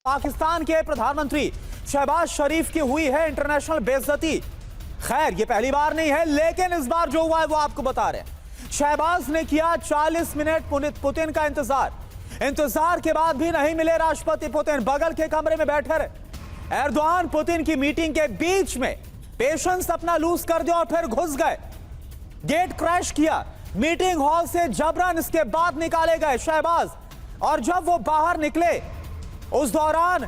पाकिस्तान के प्रधानमंत्री शहबाज शरीफ की हुई है इंटरनेशनल बेइज्जती। खैर ये पहली बार नहीं है, लेकिन इस बार जो हुआ है वो आपको बता रहे हैं। शहबाज ने किया 40 मिनट पुतिन का इंतजार के बाद भी नहीं मिले राष्ट्रपति पुतिन। बगल के कमरे में बैठे रहे। एर्दोआन पुतिन की मीटिंग के बीच में पेशेंस अपना लूज कर दिया और फिर घुस गए। गेट क्रैश किया, मीटिंग हॉल से जबरन इसके बाद निकाले गए शहबाज। और जब वो बाहर निकले उस दौरान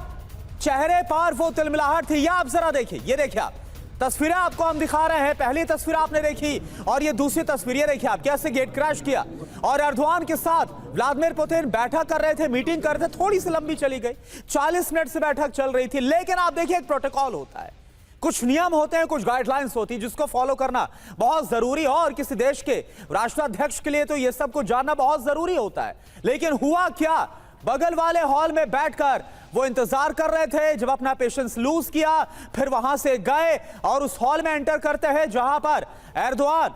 चेहरे पर वो तिलमिलाहट थी। ये आप जरा देखिए, ये देखिए आप तस्वीरें आपको हम दिखा रहे हैं। पहली तस्वीर आपने देखी और ये दूसरी तस्वीर ये देखिए आप कैसे गेट क्रैश किया। और एर्दोआन के साथ व्लादिमीर पुतिन बैठक कर रहे थे, मीटिंग कर रहे थे। थोड़ी सी लंबी चली गई, 40 मिनट से बैठक चल रही थी। लेकिन आप देखिए एक प्रोटोकॉल होता है, कुछ नियम होते हैं, कुछ गाइडलाइंस होती है जिसको फॉलो करना बहुत जरूरी है। और किसी देश के राष्ट्राध्यक्ष के लिए तो ये सब कुछ जानना बहुत जरूरी होता है। लेकिन हुआ क्या, बगल वाले हॉल में बैठकर वो इंतजार कर रहे थे। जब अपना पेशेंस लूज किया फिर वहां से गए और उस हॉल में एंटर करते हैं जहां पर एर्दोआन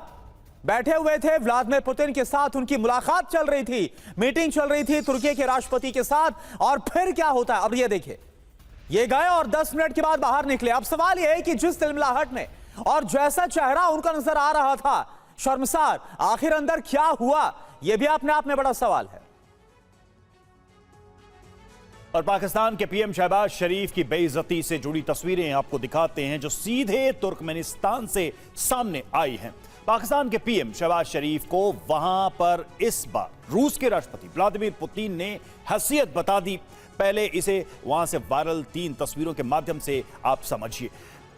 बैठे हुए थे व्लादिमीर पुतिन के साथ। उनकी मुलाकात चल रही थी, मीटिंग चल रही थी तुर्की के राष्ट्रपति के साथ। और फिर क्या होता है अब ये देखिए, ये गए और 10 मिनट के बाद बाहर निकले। अब सवाल यह है कि जिस तिलमिलाहट में और जैसा चेहरा उनका नजर आ रहा था शर्मसार, आखिर अंदर क्या हुआ, यह भी अपने आप में बड़ा सवाल है। और पाकिस्तान के पीएम शहबाज शरीफ की बेइज्जती से जुड़ी तस्वीरें आपको दिखाते हैं जो सीधे तुर्कमेनिस्तान से सामने आई हैं। पाकिस्तान के पीएम शहबाज शरीफ को वहां पर इस बार रूस के राष्ट्रपति व्लादिमीर पुतिन ने हैसियत बता दी। पहले इसे वहां से वायरल 3 तस्वीरों के माध्यम से आप समझिए।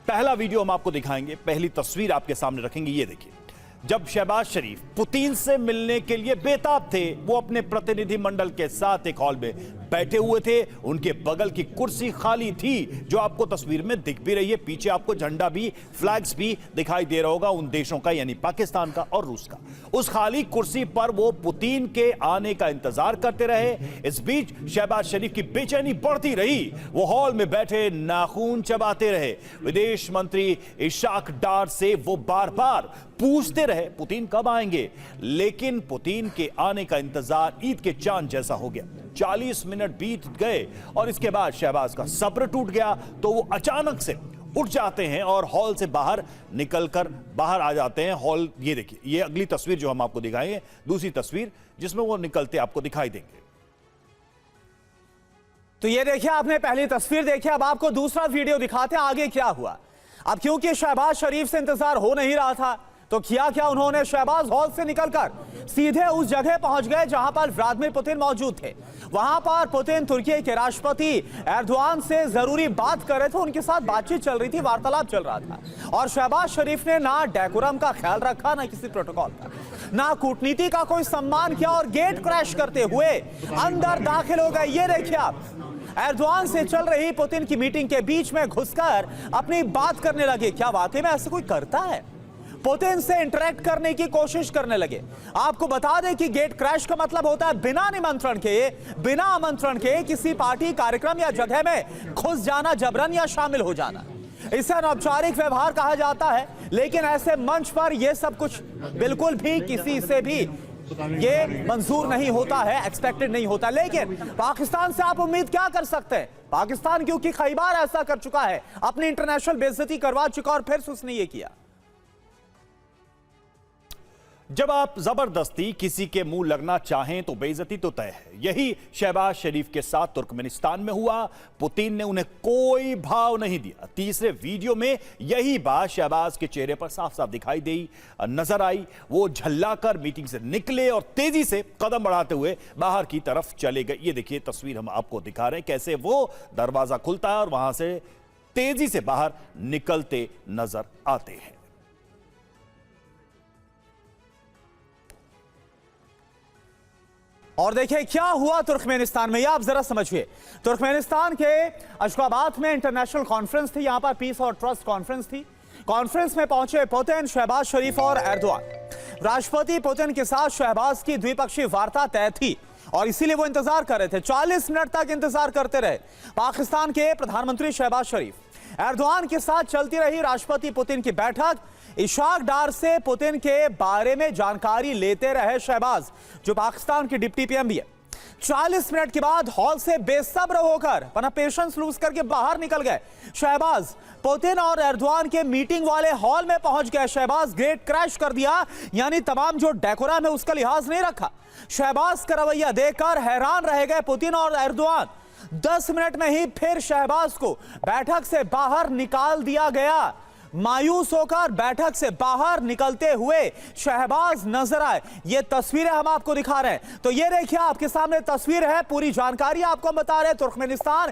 पहला वीडियो हम आपको दिखाएंगे, पहली तस्वीर आपके सामने रखेंगे। ये देखिए, जब शहबाज शरीफ पुतिन से मिलने के लिए बेताब थे, वो अपने प्रतिनिधि मंडल के साथ एक हॉल में बैठे हुए थे। उनके बगल की कुर्सी खाली थी, जो आपको तस्वीर में दिख भी रही है। पीछे आपको झंडा भी, फ्लैग्स भी दिखाई दे रहा होगा उन देशों का, यानी पाकिस्तान का और रूस का। उस खाली कुर्सी पर वो पुतिन के आने का इंतजार करते रहे। इस बीच शहबाज शरीफ की बेचैनी बढ़ती रही। वो हॉल में बैठे नाखून चबाते रहे। विदेश मंत्री इशाक डार से वो बार बार पूछते रहे पुतिन कब आएंगे, लेकिन पुतिन के आने का इंतजार ईद के चांद जैसा हो गया। 40 मिनट बीत गए और इसके बाद शहबाज का सब्र टूट गया, तो वो अचानक से उठ जाते हैं और हॉल से बाहर निकलकर बाहर आ जाते हैं। हॉल, ये देखिए, ये अगली तस्वीर जो हम आपको दिखाएंगे, दूसरी तस्वीर जिसमें वो निकलते आपको दिखाई देंगे। तो ये देखिए, आपने पहली तस्वीर देखी, अब आपको दूसरा वीडियो दिखाते हैं आगे क्या हुआ। अब क्योंकि शहबाज शरीफ से इंतजार हो नहीं रहा था तो किया क्या उन्होंने, शहबाज हॉल से निकलकर सीधे उस जगह पहुंच गए जहां पर व्लादिमीर पुतिन मौजूद थे। वहां पर पुतिन तुर्की के राष्ट्रपति एर्दोआन से जरूरी बात कर रहे थे, उनके साथ बातचीत चल रही थी, वार्तालाप चल रहा था। और शहबाज शरीफ ने ना डेकोरम का ख्याल रखा, ना किसी प्रोटोकॉल का, ना कूटनीति का कोई सम्मान किया और गेट क्रैश करते हुए अंदर दाखिल हो गए। ये देखिए आप, एर्दोआन से चल रही पुतिन की मीटिंग के बीच में घुसकर अपनी बात करने लगे। क्या वाकई में ऐसा कोई करता है? पुतिन से इंटरेक्ट करने की कोशिश करने लगे। आपको बता दें कि गेट क्रैश का मतलब होता है बिना निमंत्रण के, बिना आमंत्रण के किसी पार्टी कार्यक्रम या जगह में घुस जाना, जबरन या शामिल हो जाना। इसे अनौपचारिक व्यवहार कहा जाता है। लेकिन ऐसे मंच पर यह सब कुछ बिल्कुल भी किसी से भी ये मंजूर नहीं होता है, एक्सपेक्टेड नहीं होता। लेकिन पाकिस्तान से आप उम्मीद क्या कर सकते हैं? पाकिस्तान क्योंकि कई बार ऐसा कर चुका है, अपनी इंटरनेशनल बेइज्जती करवा चुका और फिर उसने ये किया। जब आप जबरदस्ती किसी के मुंह लगना चाहें तो बेइज्जती तो तय है। यही शहबाज शरीफ के साथ तुर्कमेनिस्तान में हुआ। पुतिन ने उन्हें कोई भाव नहीं दिया। तीसरे वीडियो में यही बात शहबाज के चेहरे पर साफ साफ दिखाई दी, नजर आई। वो झल्लाकर मीटिंग से निकले और तेजी से कदम बढ़ाते हुए बाहर की तरफ चले गए। ये देखिए तस्वीर हम आपको दिखा रहे हैं, कैसे वो दरवाजा खुलता है और वहां से तेजी से बाहर निकलते नजर आते हैं। और देखिए क्या हुआ तुर्कमेनिस्तान में, ये आप जरा समझिए। तुर्कमेनिस्तान के अशगाबाद में इंटरनेशनल कॉन्फ्रेंस थी, यहां पर पीस और ट्रस्ट कॉन्फ्रेंस थी। कॉन्फ्रेंस में पहुंचे पुतिन, शहबाज शरीफ और एर्दोआन। राष्ट्रपति पुतिन के साथ शहबाज की द्विपक्षीय वार्ता तय थी और इसीलिए वो इंतजार कर रहे थे। 40 मिनट तक इंतजार करते रहे पाकिस्तान के प्रधानमंत्री शहबाज शरीफ। एर्दोआन के साथ चलती रही राष्ट्रपति पुतिन की बैठक। इशाक डार से पुतिन के बारे में जानकारी लेते रहे शहबाज, जो पाकिस्तान के डिप्टी पीएम भी है। 40 मिनट के बाद हॉल से बेसब्र होकर अपना पेशेंस लूज करके बाहर निकल गए शहबाज। पुतिन और एर्दोआन के मीटिंग वाले हॉल में पहुंच गए शहबाज। गेट क्रैश कर दिया, यानी तमाम जो डेकोरम है उसका लिहाज नहीं रखा। शहबाज का रवैया देखकर हैरान रह गए पुतिन और एर्दोआन। 10 मिनट में ही फिर शहबाज को बैठक से बाहर निकाल दिया गया। मायूस होकर बैठक से बाहर निकलते हुए शहबाज नजर आए। ये तस्वीरें हम आपको दिखा रहे हैं। तो ये देखिए, आपके सामने तस्वीर है, पूरी जानकारी आपको बता रहे हैं। तुर्कमेनिस्तान